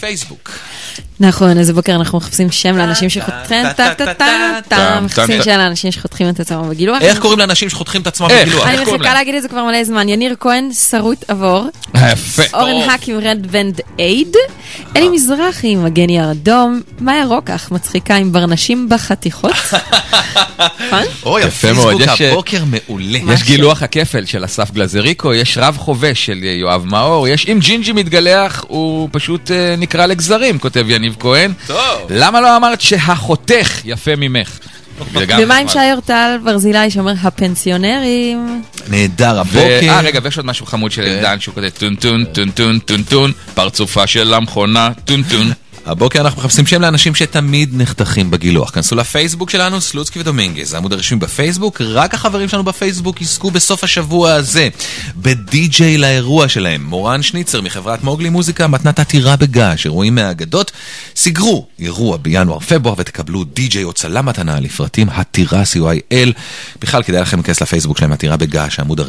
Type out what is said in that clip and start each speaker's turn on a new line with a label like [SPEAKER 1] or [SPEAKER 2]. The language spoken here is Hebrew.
[SPEAKER 1] פייסבוק.
[SPEAKER 2] נכון, אז בבוקר אנחנו מחפשים שם לאנשים שחותכים מחפשים שם לאנשים שחותכים את עצמם בגילוח.
[SPEAKER 1] איך קוראים לאנשים שחותכים את עצמם בגילוח?
[SPEAKER 2] אני מחכה להגיד את זה כבר מלא זמן. יניר כהן, שרוט עבור.
[SPEAKER 1] יפה.
[SPEAKER 2] אורן האק עם רד בנד אייד. אלי מזרחי עם מגן יער אדום. מאיה רוקח מצחיקה עם ברנשים בחתיכות.
[SPEAKER 1] אוי, הפייסבוק הבוקר מעולה.
[SPEAKER 3] יש גילוח הכפל של אסף גלזריקו, יש רב חובש של יואב מאור, יש אם ג'ינג'י מתגלח הוא פשוט נקרא לגזרים, כותב יניב כהן.
[SPEAKER 1] טוב.
[SPEAKER 3] למה לא אמרת שהחותך יפה ממך?
[SPEAKER 2] ומה עם שייר טל ברזילי שאומר הפנסיונרים?
[SPEAKER 1] נהדר הבוקר.
[SPEAKER 3] רגע, ויש עוד משהו חמוד של אלדן שהוא כותב טון טון טון טון טון טון פרצופה של המכונה טון טון.
[SPEAKER 1] הבוקר אנחנו מחפשים שם לאנשים שתמיד נחתכים בגילוח. כנסו לפייסבוק שלנו, סלוצקי ודומינגז, העמוד הרשמי בפייסבוק. רק החברים שלנו בפייסבוק יזכו בסוף השבוע הזה בדי-ג'יי לאירוע שלהם. מורן שניצר מחברת מוגלי מוזיקה, מתנת עתירה בגש, אירועים מהאגדות. סגרו אירוע בינואר-פברואר ותקבלו די-ג'יי או צלם מתנה לפרטים עתירה CYL. בכלל כדאי לכם להיכנס לפייסבוק שלהם, עתירה בגש, העמוד